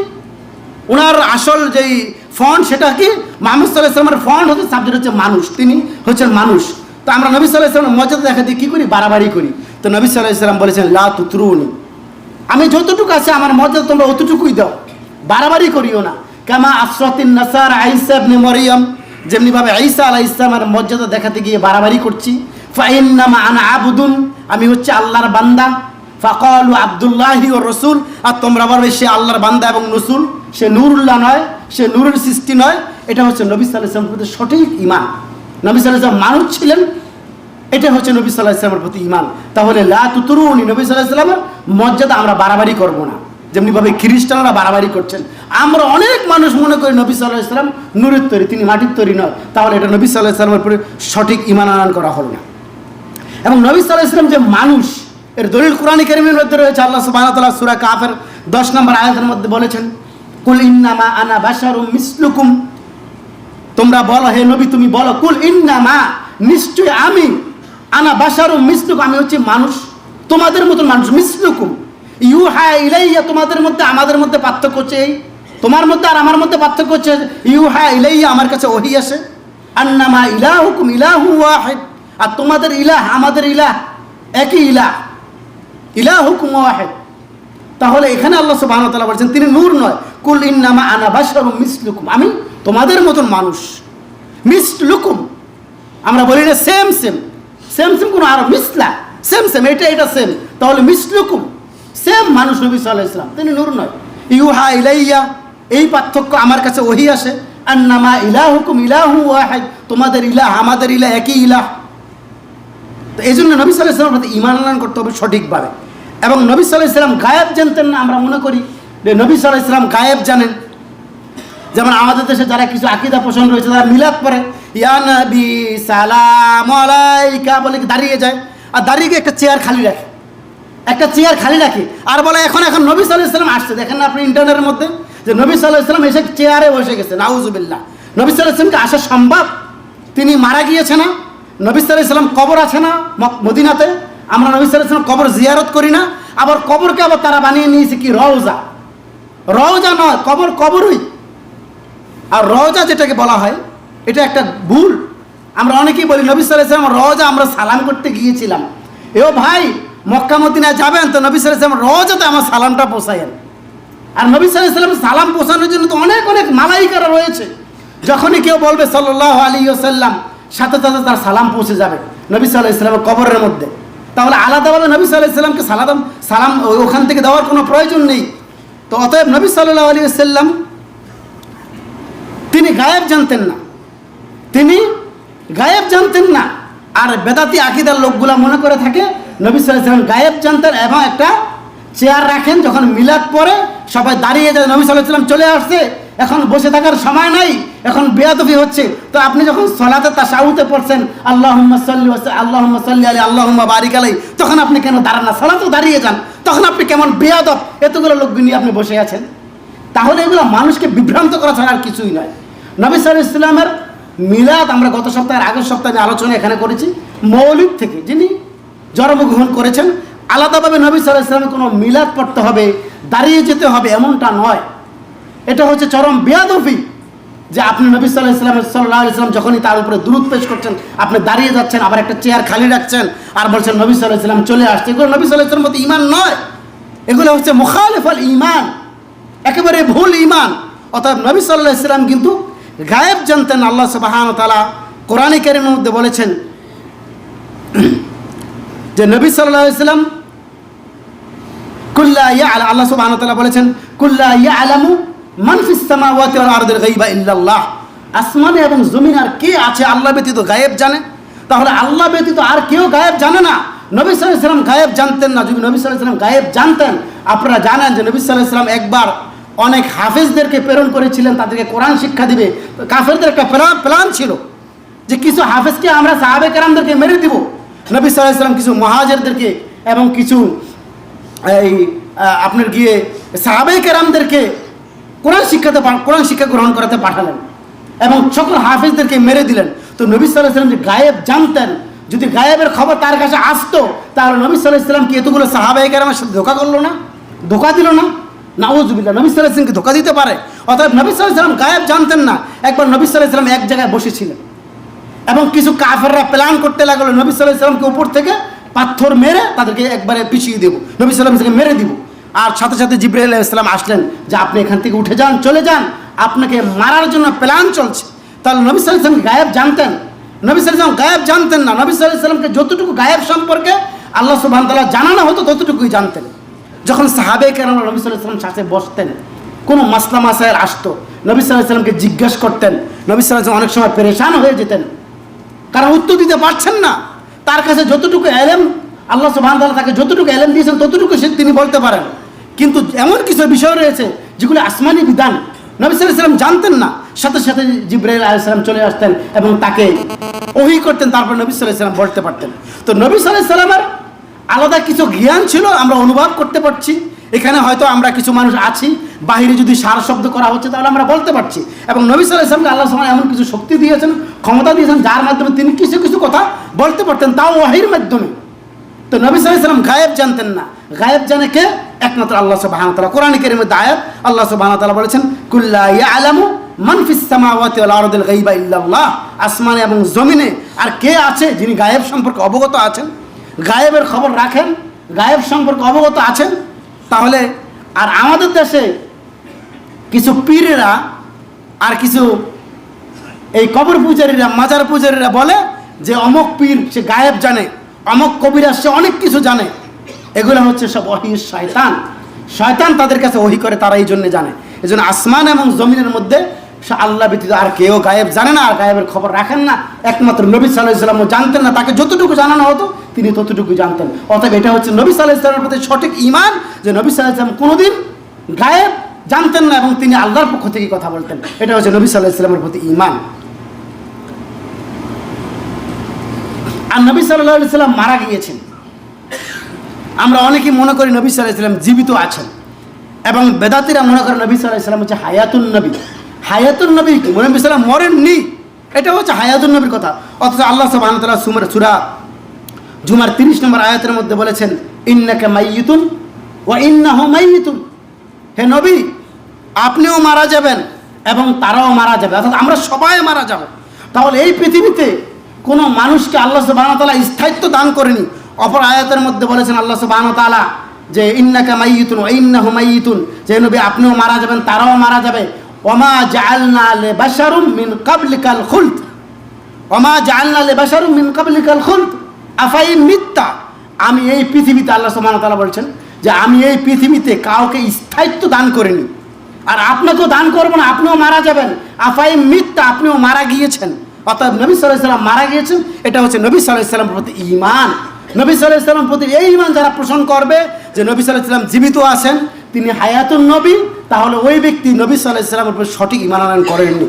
ওনার আসল যেই ফন্ট সেটা কি? মুহাম্মদ সাল্লাল্লাহু আলাইহি ওয়াসাল্লামের ফন্ট হচ্ছে, সাবজেক্ট হচ্ছে মানুষ, তিনি হচ্ছেন মানুষ। তো আমরা নবী সাল্লাল্লাহু আলাইহি ওয়াসাল্লামের মর্যাদা দেখা দিয়ে কী করি? বাড়াবাড়ি করি। তো নবী সাল্লাল্লাহু আলাইহি ওয়াসাল্লাম বলেছেন, লা তুতরুনি, আমি যতটুকু আছে আমার মর্যাদা তোমরা অতটুকুই দাও, বাড়াবাড়ি করিও না। কামা আসরাতিন নাসারা ঈসা ইবনে মারইয়াম, যেমনিভাবে ঈসা আলাইহিস সালামের মর্যাদা দেখাতে গিয়ে বাড়াবাড়ি করছি। ফাইন্নামা আনা আবুদুন, আমি হচ্ছে আল্লাহর বান্দা। ফাকালু আব্দুল্লাহি ওয়া রাসূল, আর তোমরা বলবে সে আল্লাহর বান্দা এবং রাসূল, সে নূরুল্লাহ নয়, সে নূরের সৃষ্টি নয়। এটা হচ্ছে নবী সাল্লাল্লাহু আলাইহি ওয়াসাল্লামের প্রতি সঠিক ঈমান। নবী সাল্লাল্লাহু আলাইহি ওয়াসাল্লাম মানুষ ছিলেন, এটা হচ্ছে নবী সাল্লাল্লাহু আলাইহি ওয়াসাল্লামের প্রতি ঈমান। তাহলে লা তুতরুনি, নবী সাল্লাল্লাহু আলাইহি ওয়াসাল্লামের মর্যাদা আমরা বাড়াবাড়ি করব না, যেমনিভাবে খ্রিস্টানরা বাড়াবাড়ি করছেন। আমরা অনেক মানুষ মনে করি নবী সাল্লাল্লাহু আলাইহি ওয়াসাল্লাম নূরের তৈরি, তিনি মাটির তৈরি নয়। তাহলে এটা নবী সাল্লাল্লাহু আলাইহি ওয়াসাল্লামের উপরে সঠিক ঈমান আনয়ন করা হলো না। এবং নবী সাল্লাল্লাহু আলাইহি ওয়াসাল্লাম যে মানুষ, এর দলিল কোরআন কারীমের মধ্যে রয়েছে। আল্লাহ সুবহানাহু ওয়া তাআলা সূরা কাফের 10 নম্বর আয়াতের মধ্যে বলেছেন, কুল ইন্নামা আনা বাশারুম মিসলুকুম, তোমরা বলো হে নবী তুমি বলো, কুল ইন্নামা নিশ্চয় আমি, আনা বাশারুম মিসলুকুম আমি হচ্ছে মানুষ, তোমাদের মতন মানুষ, মিসলুকুম ইউহা ইলাইয়া তোমাদের মধ্যে আমাদের মধ্যে পার্থক্য হচ্ছে এই, তোমার মধ্যে আর আমার মধ্যে পার্থক্য হচ্ছে ইউহা ইলাইয়া আমার কাছে ওহী আসে, আন্নামা ইলাহুকুম ইলাহু ওয়াহিদ, আর তোমাদের ইলাহ আমাদের ইলাহ একই ইলাহ, ইলাহুকুম ওয়াহিদ। তাহলে এখানে আল্লাহ সুবহানাহু ওয়া তাআলা বলেছেন তিনি নূর নয়, কুল ইন্নামা আনা বাশারুম মিসলুকুম আমি তোমাদের মতন মানুষ, মিসলুকুম আমরা বলি না সেম সেম, সেম সেম কোন আর মিসলা সেম সেম এটা সেম, তাহলে মিসলুকুম সেম মানুষ নবী সাল্লাল্লাহু আলাইহি ওয়াসাল্লাম, তিনি নূর নয়। ইউহা ইলাইয়া এই পার্থক্য আমার কাছে ওহী আসে, আন্নামা ইলাহুকুম ইলাহু ওয়াহিদ তোমাদের ইলাহ আমাদের ইলাহ একই ইলাহ। তো এই জন্য নবী সাল্লাল্লাহু আলাইহি ওয়াসাল্লামের প্রতি ঈমান আনয়ন করতে হবে সঠিকভাবে। এবং নবী সাল্লাল্লাহু আলাইহি ওয়াসাল্লাম গায়েব জানতেন না, আমরা মনে করি যে নবী সাল্লাল্লাহু আলাইহি ওয়াসাল্লাম গায়েব জানেন। যেমন আমাদের দেশে যারা কিছু আকীদা পোষণ রয়েছে তারা মিলাদ পড়ে, ইয়া নবী সালাম আলাইকা বলে দাঁড়িয়ে যায়, আর দাঁড়িয়ে গিয়ে একটা চেয়ার খালি রাখে, একটা চেয়ার খালি রাখে আর বলে এখন নবী সাল্লাল্লাহু আলাইহি ওয়াসাল্লাম আসছে। দেখেন না আপনি ইন্টারনেটের মধ্যে যে নবী সাল্লাল্লাহু আলাইহি ওয়াসাল্লাম এসে চেয়ারে বসে গেছে, নাউজুবিল্লাহ। নবী সাল্লাল্লাহু আলাইহি ওয়াসাল্লামকে আসা সম্ভব? তিনি মারা গিয়েছে না? নবী সাল্লাল্লাহু আলাইহি ওয়াসাল্লাম কবর আছে না মদিনাতে? আমরা নবী সাল্লাল্লাহু আলাইহি ওয়াসাল্লাম কবর জিয়ারত করি না? আবার কবরকে আবার তারা বানিয়ে নিয়েছে কি রওজা, রওজা নয় কবর, কবরই। আর রওজা যেটাকে বলা হয় এটা একটা ভুল। আমরা অনেকেই বলি নবী সাল্লাল্লাহু আলাইহি ওয়াসাল্লাম রওজা আমরা সালাম করতে গিয়েছিলাম। এও ভাই মক্কা মদিনায় যাবেন তো নবী সাল্লাল্লাহু আলাইহি ওয়াসাল্লাম রওজাতে আমার সালামটা পৌঁছায়েন। আর নবী সাল্লাল্লাহু আলাইহি ওয়াসাল্লাম সালাম পৌঁছানোর জন্য তো অনেক অনেক মালাইকারা রয়েছে, যখনই কেউ বলবে সাল্লাল্লাহু আলাইহি ওয়াসাল্লাম সাথে সাথে তার সালাম পৌঁছে যাবে নবী সাল্লাল্লাহু আলাইহি ওয়াসাল্লামের কবরের মধ্যে। তাহলে আলাদাভাবে নবী সাল্লাল্লাহু আলাইহি ওয়াসাল্লামকে সালাম ওখান থেকে দেওয়ার কোনো প্রয়োজন নেই। তো অতএব নবী সাল্লাল্লাহু আলাইহি ওয়াসাল্লাম তিনি গায়েব জানতেন না, তিনি গায়েব জানতেন না। আর বেদাতি আকীদার লোকগুলা মনে করে থাকে নবী সাল্লাল্লাহু আলাইহি ওয়াসাল্লাম গায়েব জানতেন এবং একটা চেয়ার রাখেন, যখন মিলাদ পড়ে সবাই দাঁড়িয়ে যায়, নবী সাল্লাল্লাহু আলাইহি ওয়াসাল্লাম চলে আসছে, এখন বসে থাকার সময় নাই, এখন বেয়াদবি হচ্ছে। তো আপনি যখন সালাতে তাশাহুদে পড়ছেন আল্লাহুম্মা সাল্লি আলাইহি আল্লাহুম্মা বারিক আলাইহি, তখন আপনি কেন দাঁড়ান না, সালাতে দাঁড়িয়ে যান, তখন আপনি কেমন বেয়াদব, এতগুলো লোক নিয়ে আপনি বসে আছেন। তাহলে এগুলো মানুষকে বিভ্রান্ত করা ছাড়া আর কিছুই নয়। নবী সাল্লাল্লাহু আলাইহি ওয়াসাল্লামের মিলাদ আমরা গত সপ্তাহের আগের সপ্তাহে আলোচনা এখানে করেছি, মৌলিদ থেকে যিনি জন্মগ্রহণ করেছেন আলাদাভাবে নবী সাল্লাল্লাহু আলাইহি ওয়াসাল্লামের কোনো মিলাদ পড়তে হবে, দাঁড়িয়ে যেতে হবে এমনটা নয়। এটা হচ্ছে চরম বেয়াদবি যে আপনি নবী সাল্লাল্লাহু আলাইহি ওয়াসাল্লাম যখনই তার উপরে দুরূদ পেশ করছেন আপনি দাঁড়িয়ে যাচ্ছেন, আবার একটা চেয়ার খালি রাখছেন আর বলছেন নবী সাল্লাল্লাহু আলাইহি ওয়াসাল্লাম চলে আসছে। এগুলো নবী সাল্লাল্লাহু আলাইহি ওয়াসাল্লামের মতো ঈমান নয়, এগুলো হচ্ছে মুখালিফাল ঈমান, একেবারে ভুল ঈমান। অতএব নবী সাল্লাল্লাহু আলাইহি ওয়াসাল্লাম কিন্তু গায়েব জানতেন। আল্লাহ সুবহানাহু ওয়া তাআলা কোরআনে কারীমের মধ্যে বলেছেন যে নবী সাল্লাল্লাহু আলাইহি ওয়াসাল্লাম আল্লাহ সুবহানাহু ওয়া তাআলা বলেছেন কুল্লা ইয়ালামু মান ফিস সামাওয়াতি ওয়াল আরদিল গায়বা ইল্লাল্লাহ, আসমানে এবং জমিনে আর কে আছে আল্লাহ ব্যতীত গায়েব জানে। তাহলে আল্লাহ ব্যতীত আর কেউ গায়েব জানে না। নবী সাল্লাল্লাহু আলাইহি ওয়াসাল্লাম গায়েব জানতেন না। যদি নবী সাল্লাল্লাহু আলাইহি ওয়াসাল্লাম গায়েব জানতেন, আপনারা জানেন যে নবী সাল্লাল্লাহু আলাইহি ওয়াসাল্লাম একবার অনেক হাফেজদেরকে প্রেরণ করেছিলেন তাদেরকে কোরআন শিক্ষা দিবে। কাফেরদের একটা প্ল্যান ছিল যে কিছু হাফেজকে আমরা সাহাবে কেরামদেরকে মেরে দিব। নবী সাল্লাল্লাহু আলাইহি ওয়াসাল্লাম কিছু মুহাজিরদেরকে এবং কিছু আপনার গিয়ে সাহাবে কেরামদেরকে কোরআন শিক্ষা গ্রহণ করাতে পাঠালেন এবং সকল হাফেজদেরকে মেরে দিলেন। তো নবী সাল্লাল্লাহু আলাইহি ওয়াসাল্লাম যে গায়েব জানতেন, যদি গায়েবের খবর তার কাছে আসতো তাহলে নবী সাল্লাল্লাহু আলাইহি ওয়াসাল্লাম কি এতগুলো সাহাবে কেরামের সাথে ধোঁকা করলো না, ধোঁকা দিল না? নাউযুবিল্লাহ, নবী সাল্লাল্লাহু আলাইহি ওয়াসাল্লামকে ধোঁকা দিতে পারে? অতএব নবী সাল্লাল্লাহু আলাইহি ওয়াসাল্লাম গায়েব জানতেন না। একবার নবী সাল্লাল্লাহু আলাইহি ওয়াসাল্লাম এক জায়গায় বসেছিলেন এবং কিছু কাফেররা প্ল্যান করতে লাগলো নবী সাল্লাল্লাহু আলাইহি ওয়াসাল্লামকে উপর থেকে পাথর মেরে তাদেরকে একবারে পিছিয়ে দেবো, নবী সাল্লাল্লাহু আলাইহি ওয়াসাল্লামকে মেরে দিব। আর সাথে সাথে জিবরাইল আলাইহিস সালাম আসলেন যে আপনি এখান থেকে উঠে যান, চলে যান, আপনাকে মারার জন্য প্ল্যান চলছে। তাহলে নবী সাল্লাল্লাহু আলাইহি ওয়াসাল্লাম গায়েব জানতেন? নবী সাল্লাল্লাহু আলাইহি ওয়াসাল্লাম গায়েব জানতেন না। নবী সাল্লাল্লাহু আলাইহি ওয়াসাল্লামকে যতটুকু গায়েব সম্পর্কে আল্লাহ সুবহানাহু ওয়া তাআলা জানানো হতো ততটুকুই জানতেন। যখন সাহাবে কেরামরা নবী সাল্লাল্লাহু আলাইহি ওয়াসাল্লাম সাথে বসতেন, কোনো মাসলা মাসায়েল আসতো, নবী সাল্লাল্লাহু আলাইহি ওয়াসাল্লামকে জিজ্ঞাসা করতেন। নবী সাল্লাল্লাহু আলাইহি ওয়াসাল্লাম অনেক সময় পেরেশান হয়ে যেতেন, কারণ উত্তর দিতে পারছেন না। তার কাছে যতটুকু ইলম আল্লাহ সুবহানাহু ওয়া তাআলা তাকে যতটুকু ইলম দিয়েছেন ততটুকু তিনি বলতে পারেন, কিন্তু এমন কিছু বিষয় রয়েছে যেগুলো আসমানি বিধান নবী সাল্লাল্লাহু আলাইহি ওয়াসাল্লাম জানতেন না। সাথে সাথে জিবরাইল আলাইহিস সালাম চলে আসতেন এবং তাকে ওহী করতেন, তারপর নবী সাল্লাল্লাহু আলাইহি ওয়াসাল্লাম বলতে পারতেন। তো নবী সাল্লাল্লাহু আলাইহি ওয়াসাল্লামের আলাদা কিছু জ্ঞান ছিল, আমরা অনুভব করতে পারছি এখানে হয়তো আমরা কিছু মানুষ আছি, বাহিরে যদি সার শব্দ করা হচ্ছে তাহলে আমরা বলতে পারছি। এবং নবী সাল্লাল্লাহু আলাইহি ওয়াসাল্লামকে আল্লাহ সুবহানাহু এমন কিছু শক্তি দিয়েছেন, ক্ষমতা দিয়েছেন, যার মাধ্যমে তিনি কিছু কিছু কথা বলতে পারতেন, তাও ওয়াহির মাধ্যমে। তো নবী সাল্লাল্লাহু আলাইহি ওয়াসাল্লাম গায়েব জানতেন না। গায়েব জানে কে? একমাত্র আল্লাহ সুবহানাহু ওয়া তাআলা। কোরআন কারীমের আয়াত আল্লাহ সুবহানাহু ওয়া তাআলা বলেছেন, কুল্লা ইয়ালামু মান ফিস সামাওয়াতি ওয়াল আরদিল গায়বা ইল্লাল্লাহ। আসমানে এবং জমিনে আর কে আছে যিনি গায়েব সম্পর্কে অবগত আছেন, গায়েবের খবর রাখেন, গায়েব সম্পর্কে অবগত আছেন? তাহলে আর আমাদের দেশে কিছু পীরেরা আর কিছু এই কবর পূজারীরা, মাজার পূজারীরা বলে যে অমক পীর সে গায়েব জানে, অমক কবিরা সে অনেক কিছু জানে। এগুলো হচ্ছে সব ওহীর শয়তান। শয়তান তাদের কাছে ওহী করে, তারা এই জন্য জানে। এই জন্য আসমান এবং জমিনের মধ্যে আল্লাহ ব্যতীত আর কেউ গায়েব জানে না, আর গায়েবের খবর রাখেন না। একমাত্র নবী সাল্লাল্লাহু আলাইহি ওয়াসাল্লামও জানতেন না, তাকে যতটুকু জানানো হতো তিনি ততটুকু জানতেন। অতএব এটা হচ্ছে নবী সাল্লাল্লাহু আলাইহি ওয়াসাল্লামের প্রতি সঠিক ঈমান, যে নবী সাল্লাল্লাহু আলাইহি ওয়াসাল্লাম কোনোদিন গায়েব জানতেন না এবং তিনি আল্লাহর পক্ষ থেকে কথা বলতেন। এটা হচ্ছে নবী সাল্লাল্লাহু আলাইহি ওয়াসাল্লামের প্রতি ঈমান। আর নবী সাল্লাল্লাহু আলাইহি ওয়াসাল্লাম মারা গিয়েছেন। আমরা অনেকেই মনে করি নবী সাল্লাল্লাহু আলাইহি ওয়াসাল্লাম জীবিত আছেন, এবং বেদাতীরা মনে করে নবী সাল্লাল্লাহু আলাইহি ওয়াসাল্লাম হচ্ছে হায়াতুন নবী। হায়াতুন নবী কি? নবী সাল্লাল্লাহু আলাইহি ওয়াসাল্লাম মরেননি, এটা হচ্ছে হায়াতুন নবীর কথা। অথচ আল্লাহ সুবহানাহু ওয়া তাআলা সূরা জুমার 30 নম্বর আয়াতের মধ্যে বলেছেন, ইন্নাকা মাইয়িতুন ওয়া ইন্নাহু মাইয়িতুন। হে নবী, আপনিও মারা যাবেন এবং তারাও মারা যাবে, অর্থাৎ আমরা সবাই মারা যাব। তাহলে এই পৃথিবীতে কোনো মানুষকে আল্লাহ সুবহানাহু ওয়া তাআলা স্থায়িত্ব দান করেনি। অপর আয়াতের মধ্যে বলেছেন আল্লাহ সুবহানাহু ওয়া তাআলা যে ইন্নাকা মাইয়িতুন ওয়া ইন্নাহু মাইয়িতুন, যে নবী আপনিও মারা যাবেন, তারাও মারা যাবে। ওমা জাআলনা লিবাশারিন মিন ক্বাবলিকাল খুলদ, ওমা জাআলনা লিবাশারিন মিন ক্বাবলিকাল খুলদ আফাইন মিত্তা। আমি এই পৃথিবীতে, আল্লাহ সুবহানাহু ওয়া তাআলা বলছেন যে আমি এই পৃথিবীতে কাউকে স্থায়িত্ব দান করিনি, আর আপনাকেও দান করবো না, আপনিও মারা যাবেন। আফাইন মিত্তা, আপনিও মারা গিয়েছেন। অর্থাৎ নবী সাল্লাল্লাহু আলাইহি ওয়াসাল্লাম মারা গিয়েছেন, এটা হচ্ছে নবী সাল্লাল্লাহু আলাইহি ওয়াসাল্লামের প্রতি ঈমান। নবী সাল্লাল্লাহু আলাইহি ওয়াসাল্লামের প্রতি এই ঈমান যারা পোষণ করবে যে নবী সাল্লাল্লাহু আলাইহি ওয়াসাল্লাম জীবিত আছেন, তিনি হায়াতুন নবী, তাহলে ওই ব্যক্তি নবী সাল্লাল্লাহু আলাইহি ওয়াসাল্লামের উপর সঠিক ঈমান আনয়ন করেননি।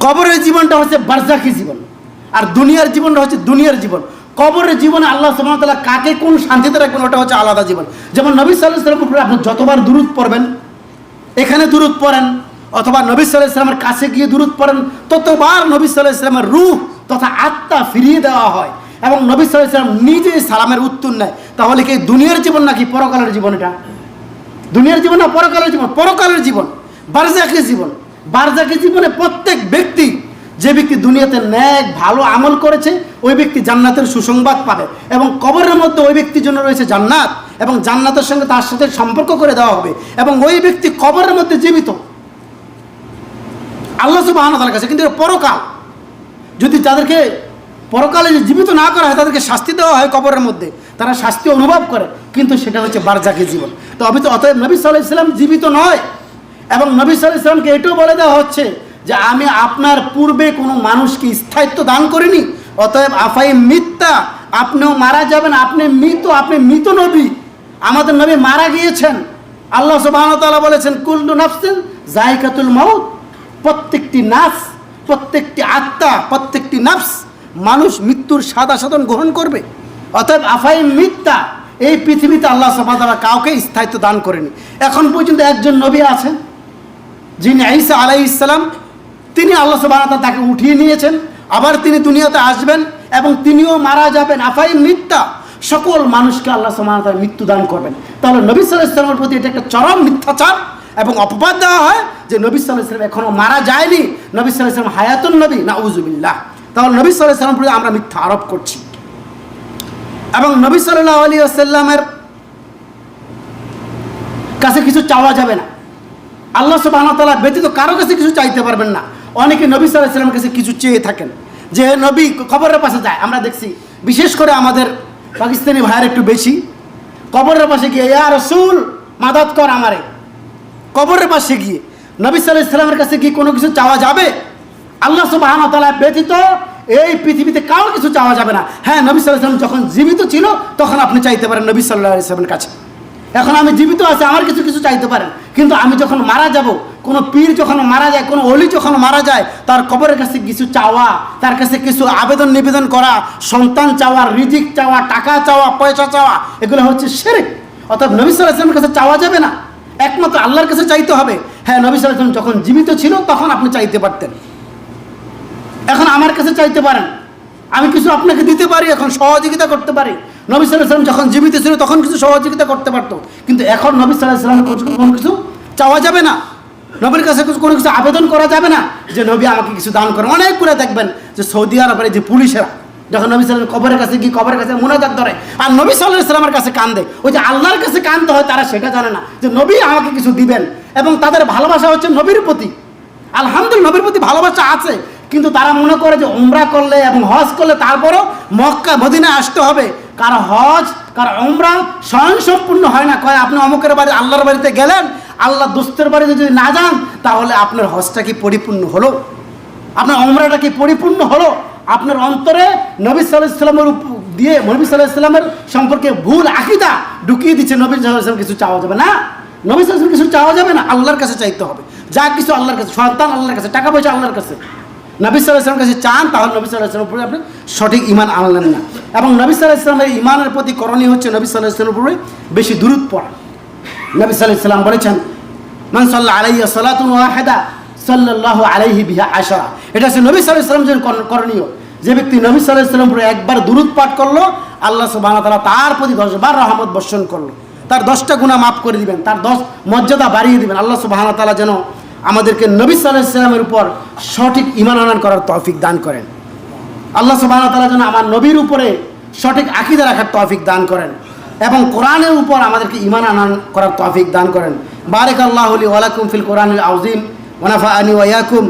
কবরের জীবনটা হচ্ছে বারজাখী জীবন, আর দুনিয়ার জীবনটা হচ্ছে দুনিয়ার জীবন। কবরের জীবনে আল্লাহ সুবহানাহু ওয়া তাআলা কাকে কোন শান্তিতে রাখবেন, ওটা হচ্ছে আলাদা জীবন। যেমন নবী সাল্লাল্লাহু আলাইহি ওয়াসাল্লামের উপরে আপনি যতবার দুরূদ পড়বেন, এখানে দুরূদ পড়েন অথবা নবী সাল্লাল্লাহু আলাইহি ওয়াসাল্লামের কাছে গিয়ে দুরূদ পড়েন, ততবার নবী সাল্লাল্লাহু আলাইহি ওয়াসাল্লামের রূহ তথা আত্মা ফিরিয়ে দেওয়া হয়, এবং নবী সাল্লাল্লাহু আলাইহি ওয়াসাল্লাম নিজে সালামের উত্তর নেয়। তাহলে কি দুনিয়ার জীবন নাকি পরকালের জীবন? এটা দুনিয়ার জীবন না পরকালের জীবন? পরকালের জীবন, বারজাখী জীবন। বারজাখী জীবনে প্রত্যেক ব্যক্তি, যে ব্যক্তি দুনিয়াতে ন্যায় ভালো আমল করেছে, ওই ব্যক্তি জান্নাতের সুসংবাদ পাবে, এবং কবরের মধ্যে ওই ব্যক্তির জন্য রয়েছে জান্নাত, এবং জান্নাতের সঙ্গে তার সাথে সম্পর্ক করে দেওয়া হবে, এবং ওই ব্যক্তি কবরের মধ্যে জীবিত আল্লাহ সুবহানাহু ওয়া তাআলার কাছে। কিন্তু পরকাল, যদি তাদেরকে পরকালে জীবিত না করা হয়, তাদেরকে শাস্তি দেওয়া হয় কবরের মধ্যে, তারা শাস্তি অনুভব করে, কিন্তু সেটা হচ্ছে বারজাখী জীবন। তো অতএব নবী সাল্লাল্লাহু আলাইহি ওয়াসাল্লাম জীবিত নয়, এবং নবী সাল্লাল্লাহু আলাইহি ওয়াসাল্লামকে এটাও বলে দেওয়া হচ্ছে যে আমি আপনার পূর্বে কোনো মানুষকে স্থায়িত্ব দান করিনি, অতএব আফাই মিথ্যা, আপনিও মারা যাবেন, আপনি মৃত নবী। আমাদের নবী মারা গিয়েছেন। আল্লাহ সুবহানাহু ওয়া তাআলা বলেছেন, কুল্লু নাফসিন যায়কাতুল মাউত, প্রত্যেকটি নাফস, প্রত্যেকটি আত্মা, প্রত্যেকটি নাফস, মানুষ মৃত্যুর স্বাদ আস্বাদন গ্রহণ করবে। অতএব আফাই মিথ্যা, এই পৃথিবীতে আল্লাহ সুবহানাহু ওয়া তাআলা কাউকে স্থায়িত্ব দান করেনি। এখন পর্যন্ত একজন নবী আছেন, যিনি ঈসা আলাইহিস সালাম, তিনি আল্লাহ সুবহানাহু ওয়া তাআলা তাকে উঠিয়ে নিয়েছেন, আবার তিনি দুনিয়াতে আসবেন এবং তিনিও মারা যাবেন। আফাই মিথ্যা, সকল মানুষকে আল্লাহ সুবহানাহু ওয়া তাআলা মৃত্যু দান করবেন। তাহলে নবী সাল্লাল্লাহু আলাইহি ওয়াসাল্লামের প্রতি এটা একটা চরম মিথ্যাচার এবং অপবাদ দেওয়া হয় যে নবী সাল্লাল্লাহু আলাইহি ওয়াসাল্লাম এখনো মারা যায়নি, নবী সাল্লাল্লাহু আলাইহি ওয়াসাল্লাম হায়াতুন নবী, নাউযুবিল্লাহ। তাহলে নবী সাল্লাল্লাহু আলাইহি ওয়াসাল্লামের প্রতি আমরা মিথ্যা আরোপ করছি, এবং নবী সাল্লাল্লাহু আলাইহি ওয়াসাল্লামের কাছে কিছু চাওয়া যাবে না। আল্লাহ সুবহানাহু ওয়া তাআলা ব্যতীত কারো কাছে কিছু চাইতে পারবেন না। অনেকে নবী সাল্লাল্লাহু আলাইহি ওয়াসাল্লামের কাছে কিছু চেয়ে থাকেন, যে নবী কবরের পাশে যায়। আমরা দেখছি বিশেষ করে আমাদের পাকিস্তানি ভাইয়ের একটু বেশি, কবরের পাশে গিয়ে ইয়া রাসূল মাদাদ কর আমারে। কবরের পাশে গিয়ে নবী সাল্লাল্লাহু আলাইহি ওয়াসাল্লামের কাছে কি কোনো কিছু চাওয়া যাবে? আল্লাহ সুবহানাহু ওয়া তাআলা ব্যতীত এই পৃথিবীতে কারো কিছু চাওয়া যাবে না। হ্যাঁ, নবী সাল্লাল্লাহু আলাইহি ওয়াসাল্লাম যখন জীবিত ছিল তখন আপনি চাইতে পারেন নবী সাল্লাল্লাহু আলাইহি ওয়াসাল্লামের কাছে। এখন আমি জীবিত আছি, আমার কিছু চাইতে পারেন, কিন্তু আমি যখন মারা যাব, কোনো পীর যখন মারা যায়, কোনো অলি যখন মারা যায়, তার কবরের কাছে কিছু চাওয়া, তার কাছে কিছু আবেদন নিবেদন করা, সন্তান চাওয়া, রিজিক চাওয়া, টাকা চাওয়া, পয়সা চাওয়া, এগুলো হচ্ছে শিরক। অর্থাৎ নবী সাল্লাল্লাহু আলাইহি ওয়াসাল্লামের কাছে চাওয়া যাবে না, একমাত্র আল্লাহর কাছে চাইতে হবে। হ্যাঁ, নবী সাল্লাল্লাহু আলাইহি ওয়াসাল্লাম যখন জীবিত ছিল তখন আপনি চাইতে পারতেন, এখন আমার কাছে চাইতে পারেন, আমি কিছু আপনাকে দিতে পারি, এখন সহযোগিতা করতে পারি। নবী সাল্লাল্লাহু আলাইহি ওয়াসাল্লাম যখন জীবিত ছিল তখন কিছু সহযোগিতা করতে পারতো, কিন্তু এখন নবী সাল্লাল্লাহু আলাইহি ওয়াসাল্লাম কোনো কিছু চাওয়া যাবে না, নবীর কাছে কোনো কিছু আবেদন করা যাবে না যে নবী আমাকে কিছু দান করেন। অনেক করে দেখবেন যে সৌদি আরবের যে পুলিশেরা যখন নবী সাল্লাল্লাহু আলাইহি ওয়াসাল্লাম কবরের কাছে গিয়ে কবরের কাছে মুনাজাত ধরে আর নবী সাল্লাল্লাহু আলাইহি ওয়াসাল্লামের কাছে কান্দে, ওই যে আল্লাহর কাছে কান্দতে হয় তারা সেটা জানে না যে নবী আমাকে কিছু দিবেন, এবং তাদের ভালোবাসা হচ্ছে নবীর প্রতি। আলহামদুলিল্লাহ নবীর প্রতি ভালোবাসা আছে, কিন্তু তারা মনে করে যে উমরা করলে এবং হজ করলে তারপরও মক্কা মদিনা আসতে হবে। কারো হজ কারো উমরা স্বয়ংসম্পূর্ণ হয় না। কয় আপনি অমুকের বাড়ি আল্লাহর বাড়িতে গেলেন, আল্লাহ দোস্তের বাড়িতে যদি না যান তাহলে আপনার হজটা কি পরিপূর্ণ হলো? আপনার উমরাটা কি পরিপূর্ণ হলো? আপনার অন্তরে নবী সাল্লাল্লাহু আলাইহি ওয়াসাল্লামের দিয়ে নবী সাল্লাল্লাহু আলাইহি ওয়াসাল্লামের সম্পর্কে ভুল আকীদা ঢুকিয়ে দিচ্ছে। নবী সাল্লাল্লাহু আলাইহি ওয়াসাল্লাম কিছু চাওয়া যাবে না, নবী সাল্লাল্লাহু আলাইহি ওয়াসাল্লাম কিছু চাওয়া যাবে না, আল্লাহর কাছে চাইতে হবে। যা কিছু আল্লাহর কাছে, সন্তান আল্লাহর কাছে, টাকা পয়সা আল্লাহর কাছে। নবী সাল্লাল্লাহু আলাইহি ওয়াসাল্লামের কাছে চান, তাহলে নবী সাল্লাল্লাহু আলাইহি ওয়াসাল্লামের উপরে আপনি সঠিক ঈমান আনলেন না। এবং নবী সাল্লাল্লাহু আলাইহি ওয়াসাল্লামের ঈমানের প্রতি করণীয় হচ্ছে নবী সাল্লাল্লাহু আলাইহি ওয়াসাল্লামের উপরে বেশি দুরূদ পড়া। নবী সাল্লাল্লাহু আলাইহি ওয়াসাল্লাম বলেছেন, মান সাল্লা আলাইয়া সালাতুন ওয়াহিদা সাল্লাল্লাহু আলাইহি বিহা আশরা। এটা হচ্ছে নবী সাল্লাল্লাহু আলাইহি ওয়াসাল্লামের জন্য করণীয়। যে ব্যক্তি নবী সাল্লাল্লাহু আলাইহি ওয়াসাল্লামের উপরে একবার দুরূদ পাঠ করলো, আল্লাহ সুবহানাহু ওয়া তাআলা তার প্রতি 10 বার রহমত বর্ষণ করলো, তার 10টা গুনাহ মাফ করে দিবেন, তার 10 মর্যাদা বাড়িয়ে দিবেন। আল্লাহ সুবহানাহু ওয়া তাআলা যেন আমাদেরকে নবী সাল্লাল্লাহু আলাইহি ওয়াসাল্লামের উপর সঠিক ঈমান আনয়ন করার তৌফিক দান করেন। আল্লাহ সুবহানাহু ওয়া তাআলা যেন আমার নবীর উপরে সঠিক আকীদা রাখার তৌফিক দান করেন এবং কোরআনের উপর আমাদেরকে ঈমান আনয়ন করার তৌফিক দান করেন। বারাকাল্লাহু লি ওয়া লাকুম ফিল কোরআনিল আযীম ওয়া নাফা'আনি ওয়া ইয়াকুম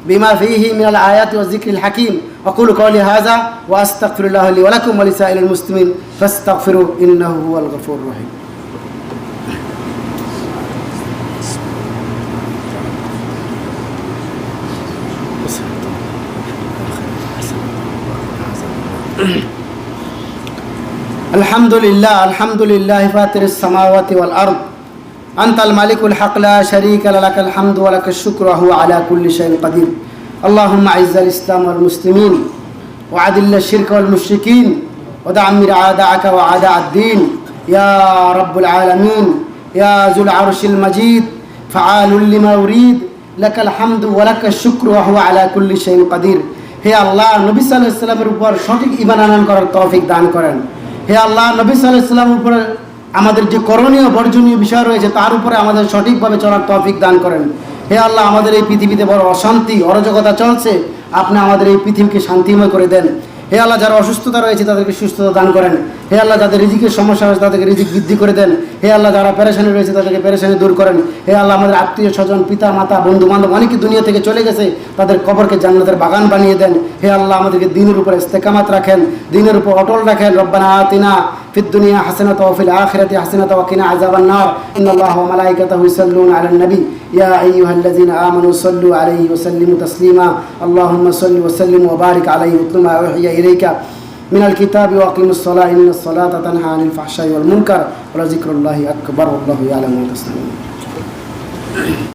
বিমা ফীহি মিনাল আয়াতি ওয়াজ যিকরিল হাকীম। আকুলু কওলি হাযা ওয়া আস্তাগফিরুল্লাহ লি ওয়া লাকুম ওয়া লিসাইরিল মুসলিমিন ফাস্তাগফিরু ইন্নাহু হুয়াল গফুরুর রহিম। আলহামদুলিল্লাহ আলহামদুলিল্লাহ ফাতিরিস সামাওয়াতি ওয়াল আরদ আনতাল মালিকুল হক লা শারীকা লাকাল হামদু ওয়া লাকাশ শুকরু ওয়া হুয়া আলা কুল্লি শাইইন কাদির। আল্লাহুম্মা আইজ্জাল ইসলাম ওয়াল মুসলিমিন ওয়া আদিল্লাশ শিরকা ওয়াল মুশরিকিন ওয়া দাম্মির আ'দাআকা ওয়া আ'দা'আদ-দ্বীন ইয়া রাব্বুল আলামিন ইয়া যুল আরশিল মাজিদ ফাআলুল লিমা উরিদ লাকাল হামদু ওয়া লাকাশ শুকরু ওয়া হুয়া আলা কুল্লি শাইইন কাদির। হে আল্লাহ, নবী সাল্লাল্লাহু আলাইহি ওয়াসাল্লামের উপর সঠিক ঈমান আনয়ন করার তৌফিক দান করেন। হে আল্লাহ, নবী সাল্লাল্লাহু আলাইহি ওয়াসাল্লামের উপরে আমাদের যে করণীয় বর্জনীয় বিষয় রয়েছে তার উপরে আমাদের সঠিকভাবে চলার তৌফিক দান করেন। হে আল্লাহ, আমাদের এই পৃথিবীতে বড় অশান্তি অরাজকতা চলছে, আপনি আমাদের এই পৃথিবীকে শান্তিময় করে দেন। হে আল্লাহ, যারা অসুস্থতা রয়েছে তাদেরকে সুস্থতা দান করেন। হে আল্লাহ, যাদের রিজিকের সমস্যা রয়েছে তাদেরকে রিজিক বৃদ্ধি করে দেন। হে আল্লাহ, যারা পেরেশানি রয়েছে তাদেরকে পেরেশানি দূর করেন। হে আল্লাহ, আমাদের আত্মীয় স্বজন পিতা মাতা বন্ধু বান্ধব অনেকে দুনিয়া থেকে চলে গেছে, তাদের কবরকে জান্নাতের বাগান বানিয়ে দেন। হে আল্লাহ, আমাদেরকে দ্বীনের উপরে ইস্তেকামাত রাখেন, দ্বীনের উপর অটল রাখেন। রব্বানা আতিনা ফিদ দুনিয়া হাসানাতাও ওয়া ফিল আখিরাতি হাসানাতাও ওয়া কিনা আযাবান নার। ইন্নাল্লাহা ওয়া মালাইকাতাহু ইউসাল্লুনা আলান নবী ইয়া আইয়ুহাল্লাযীনা আমানু সাল্লু আলাইহি ওয়া সাল্লিমু তাসলিমা। আল্লাহুম্মা সাল্লি ওয়া সাল্লিম ওয়া বারিক আলাইহি ওয়া আতলু মা উহিয়া ইলাইকা মিনাল কিতাবি ওয়া আকিমিস সালাহ ইন্নাস সালাতা তানহা আনিল ফাহশাই ওয়াল মুনকার ওয়া যিকরুল্লাহি আকবার ওয়াল্লাহু ইয়ালামু মা তাসনাউন।